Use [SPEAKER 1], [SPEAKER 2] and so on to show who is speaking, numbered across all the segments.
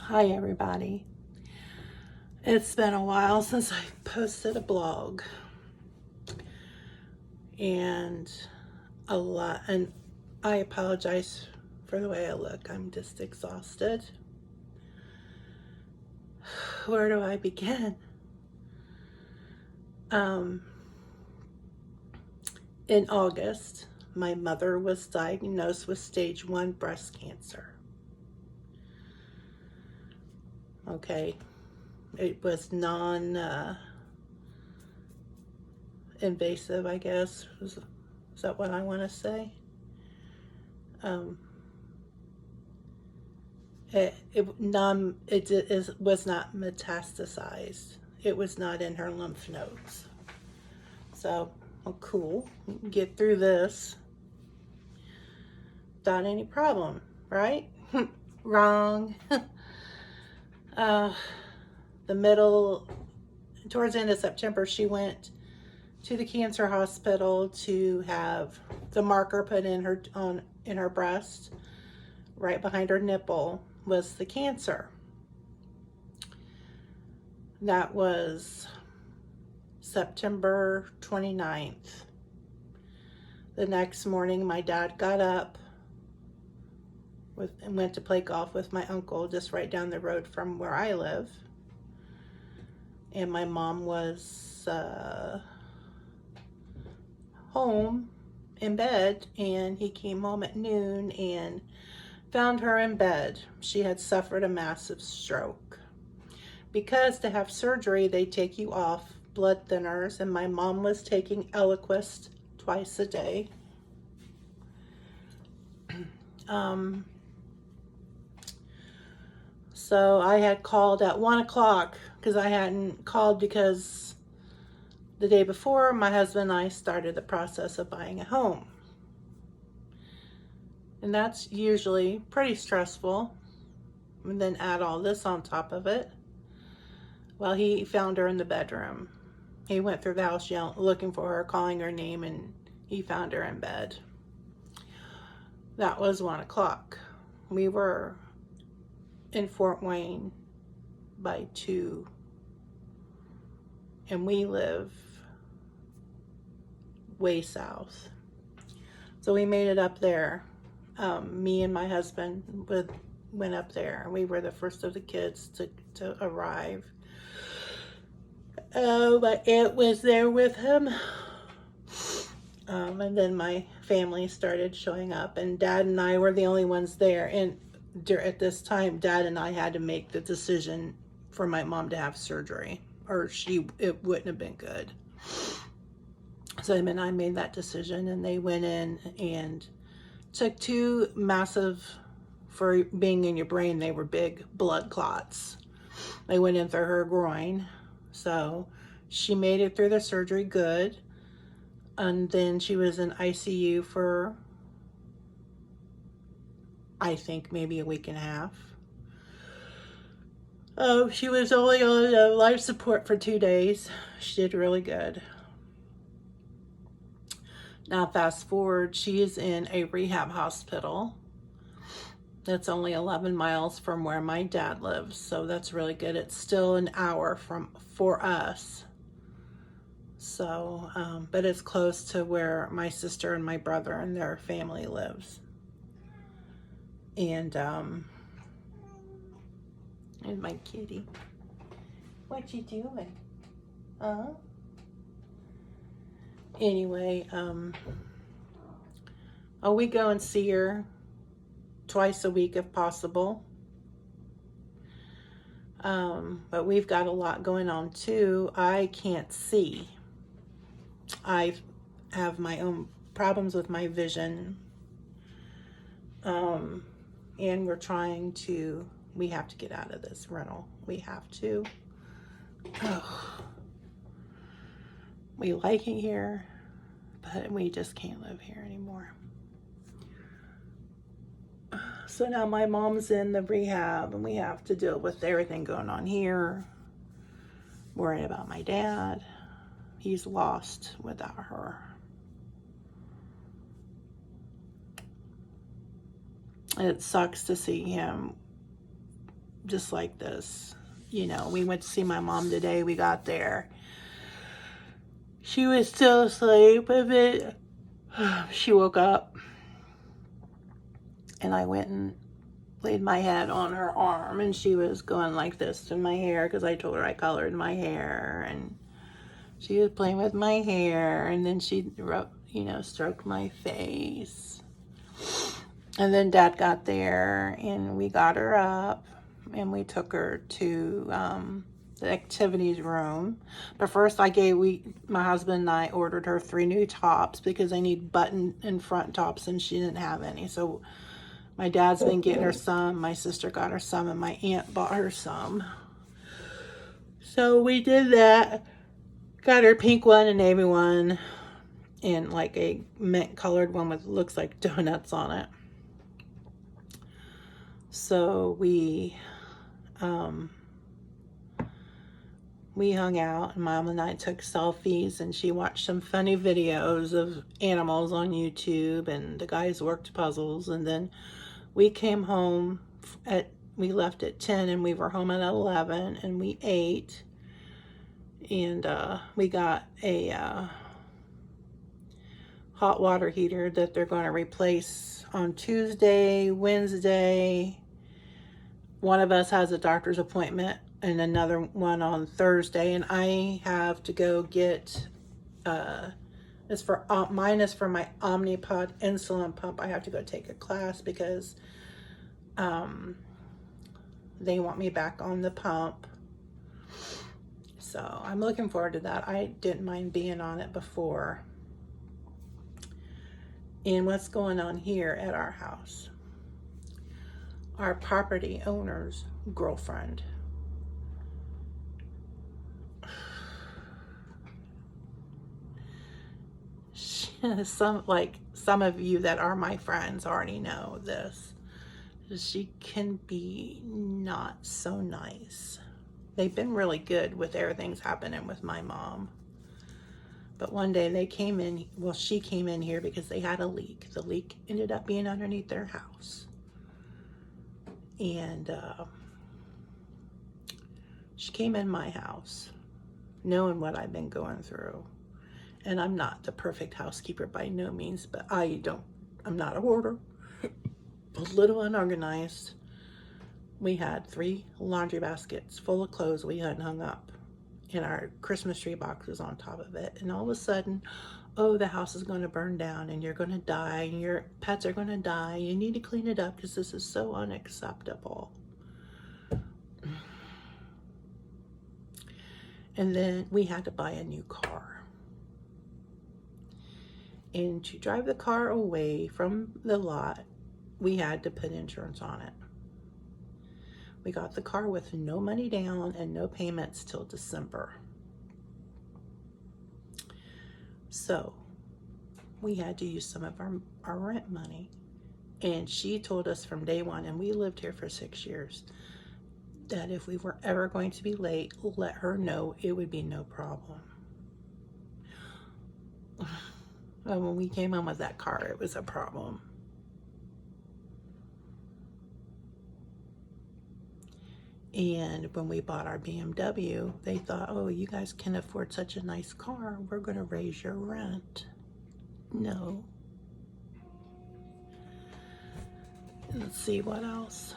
[SPEAKER 1] Hi everybody. It's been a while since I posted a blog and and I apologize for the way I look. I'm just exhausted. Where do I begin? In August, my mother was diagnosed with stage 1 breast cancer. Okay, it was non-invasive, I guess. Is that what I want to say? Was not metastasized. It was not in her lymph nodes. So, cool. Get through this without any problem, right? Wrong. Towards the end of September, she went to the cancer hospital to have the marker put in her breast. Right behind her nipple was the cancer. That was September 29th. The next morning, my dad got up and went to play golf with my uncle just right down the road from where I live. And my mom was home in bed, and he came home at noon and found her in bed. She had suffered a massive stroke. Because to have surgery, they take you off blood thinners, and my mom was taking Eliquis twice a day. So I had called at 1 o'clock because I hadn't called because the day before, my husband and I started the process of buying a home. And that's usually pretty stressful. And then add all this on top of it. Well, he found her in the bedroom. He went through the house looking for her, calling her name, and he found her in bed. That was 1 o'clock. We were in Fort Wayne by 2. And we live way south. So we made it up there. Me and my husband went up there. We were the first of the kids to arrive. My aunt was there with him. And then my family started showing up, and Dad and I were the only ones there. And at this time, Dad and I had to make the decision for my mom to have surgery, or it wouldn't have been good. So him and I made that decision, and they went in and took 2 massive, for being in your brain, they were big blood clots. They went in through her groin. So she made it through the surgery good. And then she was in ICU for, I think, maybe a week and a half. She was only on life support for 2 days. She did really good. Now fast forward, she is in a rehab hospital that's only 11 miles from where my dad lives. So that's really good. It's still an hour for us. So, but it's close to where my sister and my brother and their family lives. And my kitty. What you doing? Anyway, we go and see her twice a week if possible. But we've got a lot going on too. I can't see. I have my own problems with my vision. And we have to get out of this rental. We have to. We like it here, but we just can't live here anymore. So now my mom's in the rehab, and we have to deal with everything going on here. Worrying about my dad. He's lost without her. It sucks to see him just like this. You know, we went to see my mom today. We got there. She was still asleep, and then she woke up, and I went and laid my head on her arm, and she was going like this to my hair because I told her I colored my hair, and she was playing with my hair, and then she stroked my face. And then Dad got there, and we got her up, and we took her to the activities room. But first my husband and I ordered her 3 new tops because I need button and front tops, and she didn't have any. So my dad's been getting her some, my sister got her some, and my aunt bought her some. So we did that. Got her pink one, a navy one, and like a mint colored one with looks like donuts on it. So we hung out, and Mom and I took selfies, and she watched some funny videos of animals on YouTube, and the guys worked puzzles. And then we came home we left at 10, and we were home at 11, and we ate, and we got a hot water heater that they're going to replace on Tuesday, Wednesday. One of us has a doctor's appointment, and another one on Thursday, and I have to go get mine is for my Omnipod insulin pump. I have to go take a class because they want me back on the pump. So I'm looking forward to that. I didn't mind being on it before. And what's going on here at our house? Our property owner's girlfriend. Some of you that are my friends already know this. She can be not so nice. They've been really good with everything's happening with my mom. But one day she came in here because they had a leak. The leak ended up being underneath their house. And she came in my house knowing what I've been going through. And I'm not the perfect housekeeper by no means, but I'm not a hoarder. A little unorganized. We had 3 laundry baskets full of clothes we hadn't hung up, and our Christmas tree boxes on top of it. And all of a sudden, oh, the house is going to burn down, and you're going to die, and your pets are going to die. You need to clean it up because this is so unacceptable. And then we had to buy a new car. And to drive the car away from the lot, we had to put insurance on it. We got the car with no money down and no payments till December. So we had to use some of our rent money. And she told us from day one, and we lived here for 6 years, that if we were ever going to be late, let her know. It would be no problem. Well, when we came home with that car, it was a problem. And when we bought our BMW, they thought, oh, you guys can afford such a nice car, we're going to raise your rent. No. Let's see what else.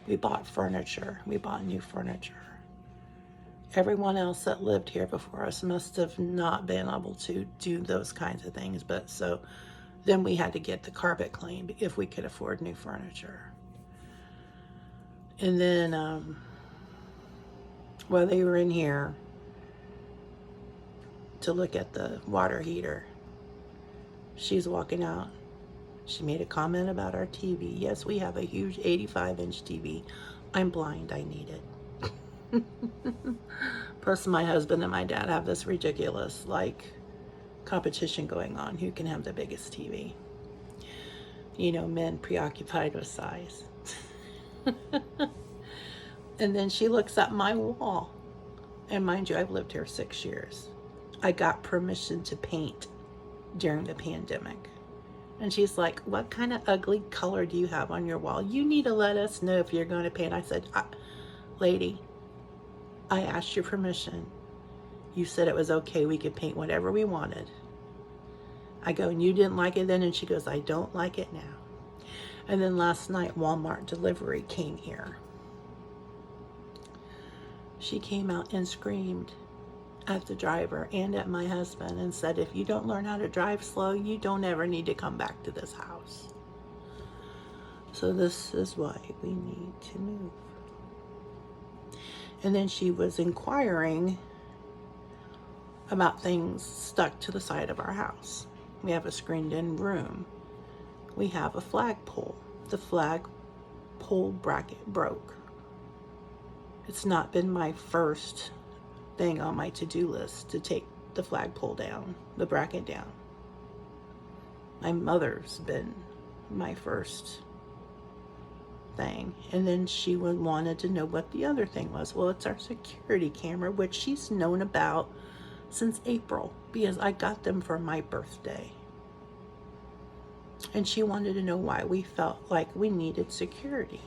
[SPEAKER 1] We bought furniture. We bought new furniture. Everyone else that lived here before us must have not been able to do those kinds of things. But so then we had to get the carpet cleaned if we could afford new furniture. And then, while they were in here to look at the water heater, she's walking out. She made a comment about our TV. Yes, we have a huge 85-inch TV. I'm blind. I need it. Plus, my husband and my dad have this ridiculous, competition going on. Who can have the biggest TV? You know, men preoccupied with size. And then she looks at my wall. And mind you, I've lived here 6 years. I got permission to paint during the pandemic. And she's like, what kind of ugly color do you have on your wall? You need to let us know if you're going to paint. I said, lady, I asked your permission. You said it was okay. We could paint whatever we wanted. I go, and you didn't like it then? And she goes, I don't like it now. And then last night, Walmart delivery came here. She came out and screamed at the driver and at my husband and said, if you don't learn how to drive slow, you don't ever need to come back to this house. So this is why we need to move. And then she was inquiring about things stuck to the side of our house. We have a screened-in room. We have a flagpole. The flagpole bracket broke. It's not been my first thing on my to-do list to take the flagpole down, the bracket down. My mother's been my first thing. And then she wanted to know what the other thing was. Well, it's our security camera, which she's known about since April because I got them for my birthday. And she wanted to know why we felt like we needed security.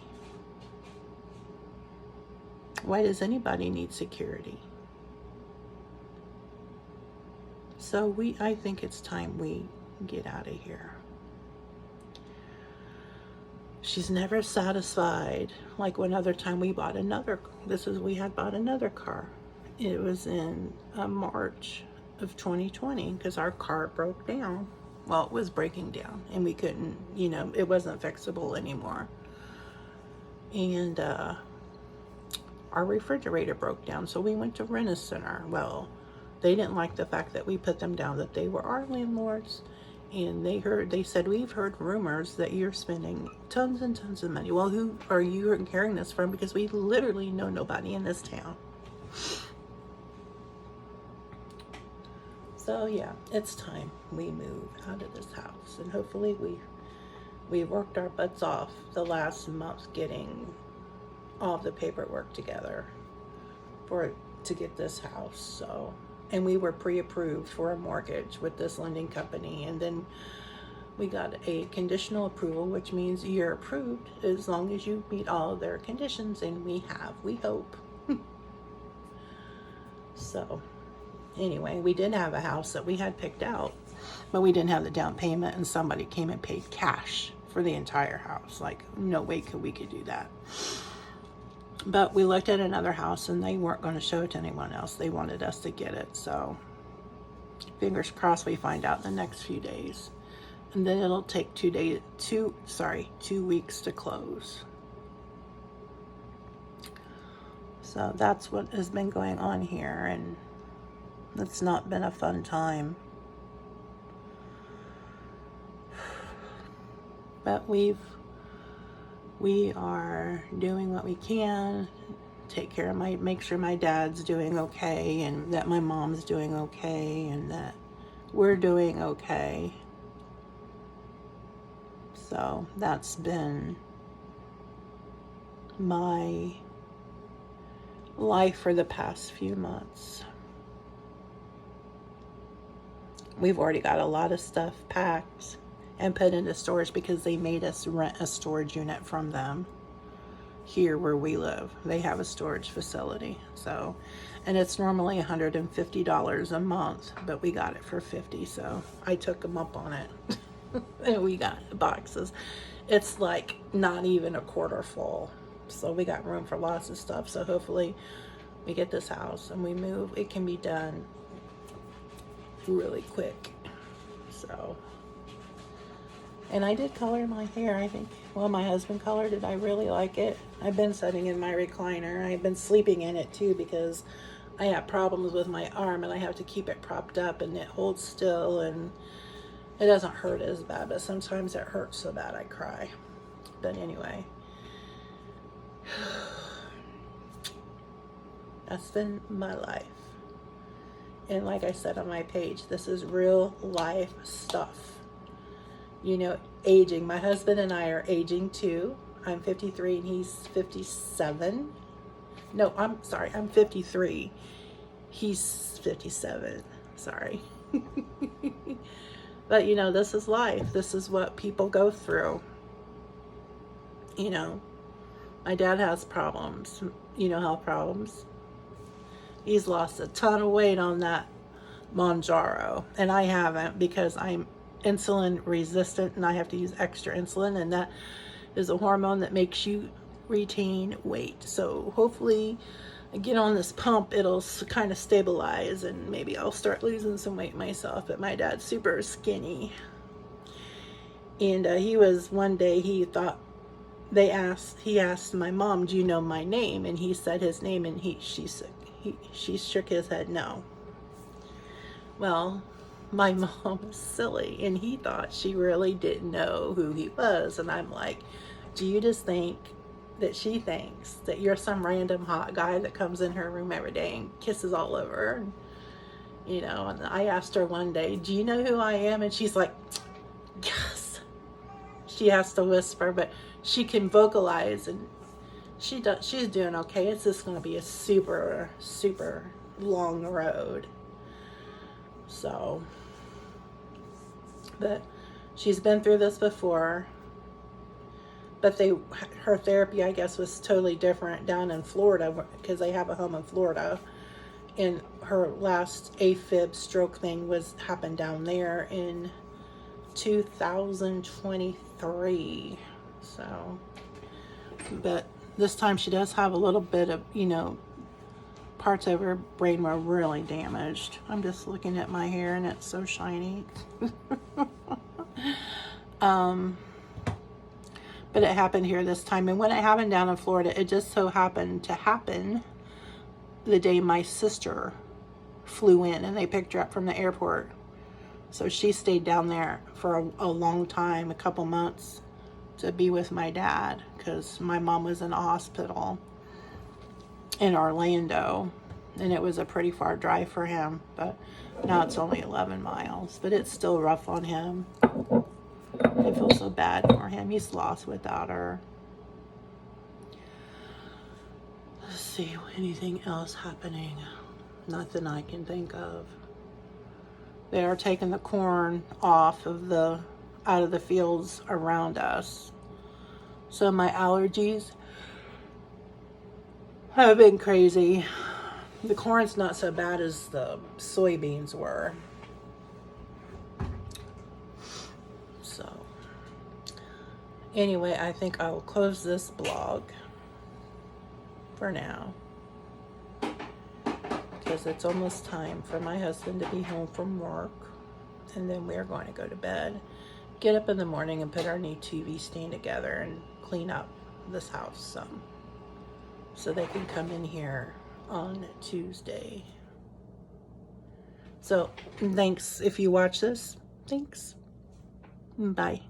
[SPEAKER 1] Why does anybody need security? So I think it's time we get out of here. She's never satisfied. Like one other time we had bought another car. It was in March of 2020 because our car broke down. Well, it was breaking down and we couldn't, it wasn't fixable anymore. And our refrigerator broke down, so we went to Rent-A-Center. Well, they didn't like the fact that we put them down, that they were our landlords. And they said, we've heard rumors that you're spending tons and tons of money. Well, who are you hearing this from? Because we literally know nobody in this town. So yeah, it's time we move out of this house. And hopefully we worked our butts off the last month getting all of the paperwork together to get this house. So, and we were pre-approved for a mortgage with this lending company, and then we got a conditional approval, which means you're approved as long as you meet all of their conditions, and we hope. So anyway, we did have a house that we had picked out, but we didn't have the down payment, and somebody came and paid cash for the entire house. Like, no way we could do that. But we looked at another house and they weren't going to show it to anyone else. They wanted us to get it. So fingers crossed we find out in the next few days. And then it'll take 2 weeks to close. So that's what has been going on here, and it's not been a fun time. But we are doing what we can, make sure my dad's doing okay, and that my mom's doing okay, and that we're doing okay. So that's been my life for the past few months. We've already got a lot of stuff packed and put into storage because they made us rent a storage unit from them here where we live. They have a storage facility. So, and it's normally $150 a month, but we got it for $50. So I took them up on it. And we got boxes. It's like not even a quarter full. So we got room for lots of stuff. So hopefully we get this house and we move. It can be done really quick. So, and I did color my hair, I think. Well, my husband colored it. I really like it. I've been sitting in my recliner. I've been sleeping in it too because I have problems with my arm and I have to keep it propped up and it holds still and it doesn't hurt as bad, but sometimes it hurts so bad I cry. But anyway, that's been my life. And like I said on my page, this is real life stuff. Aging. My husband and I are aging too. I'm 53 and he's 57. No, I'm sorry. I'm 53. 57. Sorry. But, you know, this is life. This is what people go through. You know, my dad has problems, you know, health problems. He's lost a ton of weight on that Mounjaro, and I haven't, because I'm insulin resistant and I have to use extra insulin, and that is a hormone that makes you retain weight. So hopefully I get on this pump, it'll kind of stabilize, and maybe I'll start losing some weight myself. But my dad's super skinny, and he was, one day he asked my mom, do you know my name? And he said his name, and she shook his head no. Well, my mom was silly, and he thought she really didn't know who he was. And I'm like, do you just think that she thinks that you're some random hot guy that comes in her room every day and kisses all over her? And, you know, and I asked her one day, do you know who I am? And she's like, yes. She has to whisper, but she can vocalize, and she's doing okay. It's just going to be a super, super long road. So, but she's been through this before. But her therapy, I guess, was totally different down in Florida, because they have a home in Florida. And her last AFib stroke thing happened down there in 2023. So, but this time she does have a little bit of, you know, parts of her brain were really damaged. I'm just looking at my hair and it's so shiny. But it happened here this time. And when it happened down in Florida, it just so happened to happen the day my sister flew in, and they picked her up from the airport. So she stayed down there for a long time, a couple months, to be with my dad, because my mom was in a hospital in Orlando, and it was a pretty far drive for him. But now it's only 11 miles, but it's still rough on him. I feel so bad for him. He's lost without her. Let's see, anything else happening? Nothing I can think of. They are taking the corn out of the fields around us. So my allergies have been crazy. The corn's not so bad as the soybeans were. So anyway, I think I will close this blog for now, because it's almost time for my husband to be home from work, and then we're going to go to bed, get up in the morning and put our new TV stand together and clean up this house some, so they can come in here on Tuesday. So thanks if you watch this. Thanks. Bye.